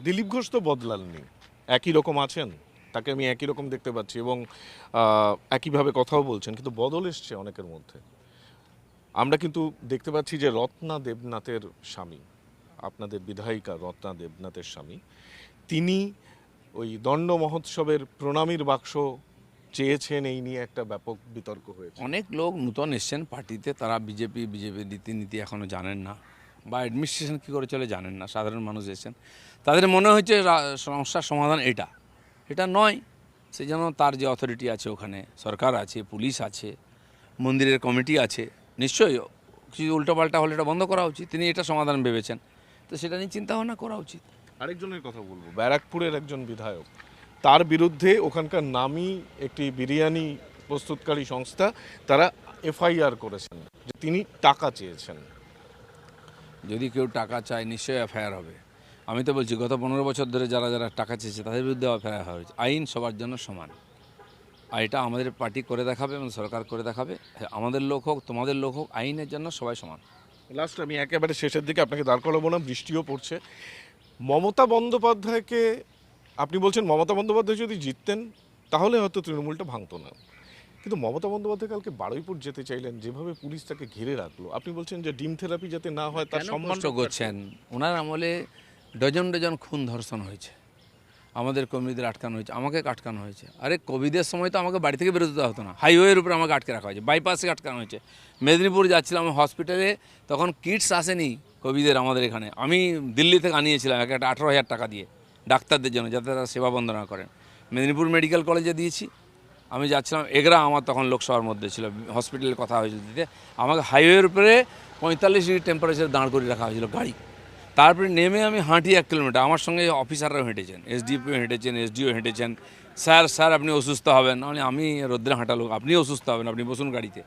দিলীপ ঘোষ তো বদলাননি, একই রকম আছেন, তাকে আমি একই রকম দেখতে পাচ্ছি এবং একইভাবে কথাও বলছেন, কিন্তু বদল এসছে অনেকের মধ্যে। আমরা কিন্তু দেখতে পাচ্ছি যে রত্না দেবনাথের স্বামী, আপনাদের বিধায়িকা রত্না দেবনাথের স্বামী, তিনি ওই দণ্ড মহোৎসবের প্রণামীর বাক্স চেয়েছেন, এই নিয়ে একটা ব্যাপক বিতর্ক হয়েছে। অনেক লোক নূতন এসছেন পার্টিতে, তারা বিজেপির রীতিনীতি এখনও জানেন না বা অ্যাডমিনিস্ট্রেশন কী করে চলে জানেন না। সাধারণ মানুষ এসেছেন, তাদের মনে হচ্ছে সমস্যার সমাধান এটা নয়। সেই জন্য তার যে অথরিটি আছে, ওখানে সরকার আছে, পুলিশ আছে, মন্দিরের কমিটি আছে, নিশ্চয়ই কিছু উল্টোপাল্টা হলে এটা বন্ধ করা উচিত। তিনি এটা সমাধান ভেবেছেন, তো সেটা নিয়ে চিন্তাভাবনা করা উচিত। আরেকজনের কথা বলবো, ব্যারাকপুরের একজন বিধায়ক, তার বিরুদ্ধে ওখানকার নামী একটি বিরিয়ানি প্রস্তুতকারী সংস্থা, তারা এফআইআর করেছেন যে তিনি টাকা চেয়েছেন। যদি কেউ টাকা চায় নিশ্চয়ই এফআইআর হবে। আমি তো বলছি গত 15 বছর ধরে যারা যারা টাকা চেয়েছে তাদের বিরুদ্ধে এফআইআর হয়েছে। আইন সবার জন্য সমান, আর এটা আমাদের পার্টি করে দেখাবে এবং সরকার করে দেখাবে। আমাদের লোক হোক তোমাদের লোক হোক, আইনের জন্য সবাই সমান। লাস্ট আমি একেবারে শেষের দিকে আপনাকে দাঁড় করাবো না, বৃষ্টিও পড়ছে। মমতা বন্দ্যোপাধ্যায়কে আপনি বলছেন মমতা বন্দ্যোপাধ্যায় যদি জিততেন তাহলে হয়তো তৃণমূলটা ভাঙতো না, কিন্তু মমতা বন্দ্যোপাধ্যায় কালকে বারুইপুর যেতে চাইলেন, যেভাবে পুলিশ তাকে ঘিরে রাখলো, আপনি বলছেন যে ডিম থেরাপি যাতে না হয় তার সম্মান করছেন। ওনার আমলে ডজন ডজন খুন ধর্ষণ হয়েছে, আমাদের কর্মীদের আটকানো হয়েছে, আমাকে আটকানো হয়েছে। আরে কোভিডের সময় তো আমাকে বাড়ি থেকে বেরোতে হতো না, হাইওয়ের উপরে আমাকে আটকে রাখা হয়েছে, বাইপাসে আটকানো হয়েছে। মেদিনীপুর যাচ্ছিলাম হসপিটালে, তখন কিটস আসেনি কোভিডের আমাদের এখানে। আমি দিল্লি থেকে আনিয়েছিলাম একটা 18,000 টাকা দিয়ে ডাক্তারদের জন্য, যাতে তারা সেবা বন্ধ না করেন। মেদিনীপুর মেডিকেল কলেজে দিয়েছি। আমি যাচ্ছিলাম এগরা, আমার তখন লোকসভার মধ্যে ছিল, হসপিটালের কথা হয়েছিল দিতে। আমাকে হাইওয়ের উপরে 45 ডিগ্রি টেম্পারেচার দাঁড় করে রাখা হয়েছিল গাড়ি। তারপরে নেমে আমি হাঁটি 1 কিলোমিটার, আমার সঙ্গে অফিসাররাও হেঁটেছেন, এসডিপিও হেঁটেছেন, এসডিও হেঁটেছেন। স্যার আপনি অসুস্থ হবেন, আমি রোদ্রে হাঁটা লোক, আপনিও অসুস্থ হবেন, আপনি বসুন গাড়িতে।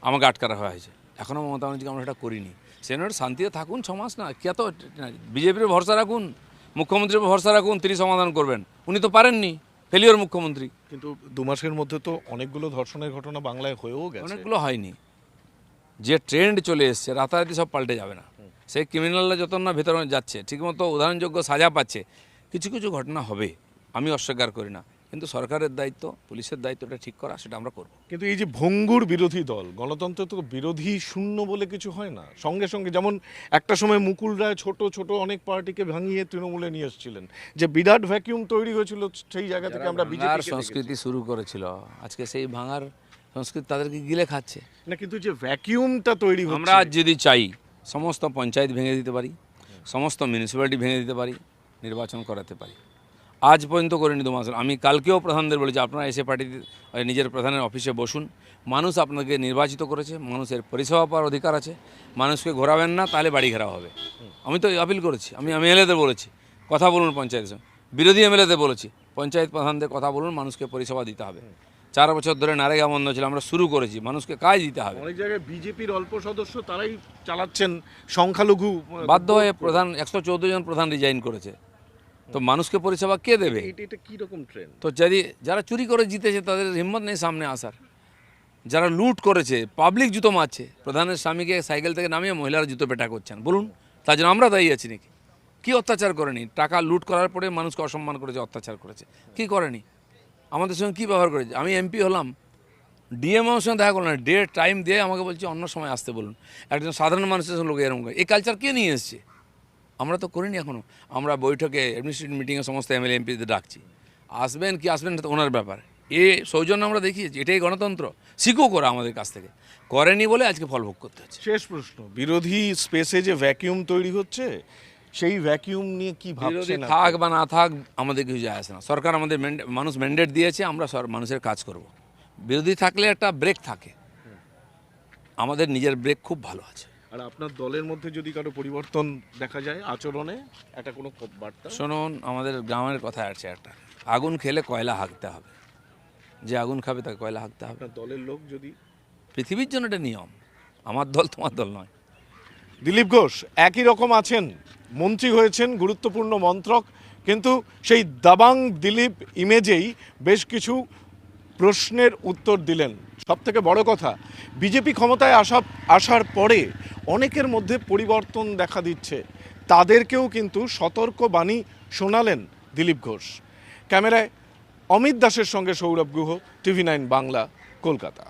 আমাকে আটকা রাখা হয়েছে। এখনও মমতা ব্যানার্জিকে আমরা সেটা করিনি। সেনার শান্তিতে থাকুন 6 মাস, না কে তো বিজেপির ভরসা রাখুন, মুখ্যমন্ত্রীর ভরসা রাখুন, তিনি সমাধান করবেন। উনি তো পারেননি, ফেলিওর মুখ্যমন্ত্রী। কিন্তু 2 মাসের মধ্যে তো অনেকগুলো ধর্ষণের ঘটনা বাংলায় হয়েও গেছে। অনেকগুলো হয়নি, যে ট্রেন্ড চলে এসছে রাতারাতি সব পাল্টে যাবে না। সেই ক্রিমিনালরা যত না ভেতরে যাচ্ছে, ঠিকমতো উদাহরণযোগ্য সাজা পাচ্ছে, কিছু কিছু ঘটনা হবে, আমি অস্বীকার করি না। কিন্তু সরকারের দায়িত্ব, পুলিশের দায়িত্বটা ঠিক করা, সেটা আমরা করব। কিন্তু এই যে ভঙ্গুর বিরোধী দল, গণতন্ত্র তো বিরোধী শূন্য বলে কিছু হয় না। সঙ্গে সঙ্গে যেমন একটা সময় মুকুল রায় ছোট ছোট অনেক পার্টিকে ভাঙিয়ে তৃণমূলে নিয়ে এসেছিলেন, যে বিরাট ভ্যাকিউম তৈরি হয়েছিল, সেই জায়গা থেকে আমরা বিজেপি সংস্কৃতি শুরু করেছিল, আজকে সেই ভাঙার সংস্কৃতি তাদেরকে গিলে খাচ্ছে না। কিন্তু যে ভ্যাকিউমটা তৈরি হচ্ছে, আমরা যদি চাই সমস্ত পঞ্চায়েত ভেঙে দিতে পারি, সমস্ত মিউনিসিপ্যালিটি ভেঙে দিতে পারি, নির্বাচন করাতে পারি। আজ পর্যন্ত করিনি 2 মাস। আমি কালকেও প্রধানদের বলেছি, আপনারা এসে পার্টিতে নিজের প্রধানের অফিসে বসুন। মানুষ আপনাকে নির্বাচিত করেছে, মানুষের পরিষেবা পাওয়ার অধিকার আছে। মানুষকে ঘোরাবেন না, তাহলে বাড়ি ঘেরা হবে। আমি তো আপিল করেছি, আমি এমএলএদের বলেছি কথা বলুন পঞ্চায়েতের সঙ্গে, বিরোধী এমএলএদের বলেছি পঞ্চায়েত প্রধানদের কথা বলুন, মানুষকে পরিষেবা দিতে হবে। 4 বছর ধরে নারেগা বন্ধ ছিল, আমরা শুরু করেছি, মানুষকে কাজ দিতে হবে। অনেক জায়গায় বিজেপির অল্প সদস্য তারাই চালাচ্ছেন, সংখ্যালঘু বাধ্য হয়ে প্রধান 114 জন প্রধান রিজাইন করেছে, তো মানুষকে পরিষেবা কে দেবে? এটা কি রকম ট্রেন্ড? তো যদি যারা চুরি করে জিতেছে তাদের হিম্মত নেই সামনে আসার, যারা লুট করেছে, পাবলিক জুতো মারছে, প্রধানের স্বামীকে সাইকেল থেকে নামিয়ে মহিলারা জুতো পেটা করছেন, বলুন তার জন্য আমরা দায়ী আছি নাকি? কি অত্যাচার করেনি? টাকা লুট করার পরে মানুষকে অসম্মান করেছে, অত্যাচার করেছে, কি করেনি? আমাদের সঙ্গে কী ব্যবহার করেছে? আমি এমপি হলাম, ডিএম আমার সঙ্গে দেখা করলাম না, ডেট টাইম দিয়ে আমাকে বলছে অন্য সময় আসতে বলুন। একজন সাধারণ মানুষের সঙ্গে লোক এরকম করে, এই কালচার কে নিয়ে এসছে? আমরা তো করিনি এখনও। আমরা বৈঠকে, অ্যাডমিনিস্ট্রেটিভ মিটিংয়ে সমস্ত এমএলএ এমপিদের ডাকছি, আসবেন কি আসবেন না ওনার ব্যাপার। সৌজন্য আমরা দেখিয়েছি, এটাই গণতন্ত্র, শিখো করা আমাদের কাছ থেকে, করেনি বলে আজকে ফল ভোগ করতে হচ্ছে। শেষ প্রশ্ন, বিরোধী স্পেসে যে ভ্যাকিউম তৈরি হচ্ছে, সেই ভ্যাকিউম নিয়ে কি ভাবছেন? থাক বা না থাক আমাদের কিছু যায় আসে না। সরকার আমাদের মানুষ ম্যান্ডেট দিয়েছে, আমরা মানুষের কাজ করব। বিরোধী থাকলে একটা ব্রেক থাকে, আমাদের নিজের ব্রেক খুব ভালো আছে। আর আপনার দলের মধ্যে যদি কারো পরিবর্তন দেখা যায় আচরণে, একটা কোনো বার্তা? শুনুন, আমাদের গ্রামের কথা আছে একটা, আগুন খেলে কয়লা হাঁকতে হবে, যে আগুন খাবে তাকে কয়লা হাঁকতে হবে। আপনার দলের লোক যদি, পৃথিবীর জন্য এটা নিয়ম, আমার দল তোমার দল নয়। দিলীপ ঘোষ একই রকম আছেন, মন্ত্রী হয়েছেন, গুরুত্বপূর্ণ মন্ত্রক, কিন্তু সেই দাবাং দিলীপ ইমেজেই বেশ কিছু প্রশ্নের উত্তর দিলেন। সবথেকে বড় কথা, বিজেপি ক্ষমতায় আসার পরে অনেকের মধ্যে পরিবর্তন দেখা দিচ্ছে, তাদেরকেও কিন্তু সতর্ক বাণী শোনালেন দিলীপ ঘোষ। ক্যামেরায় অমিত দাসের সঙ্গে সৌরভ গুহ, TV9 বাংলা, কলকাতা।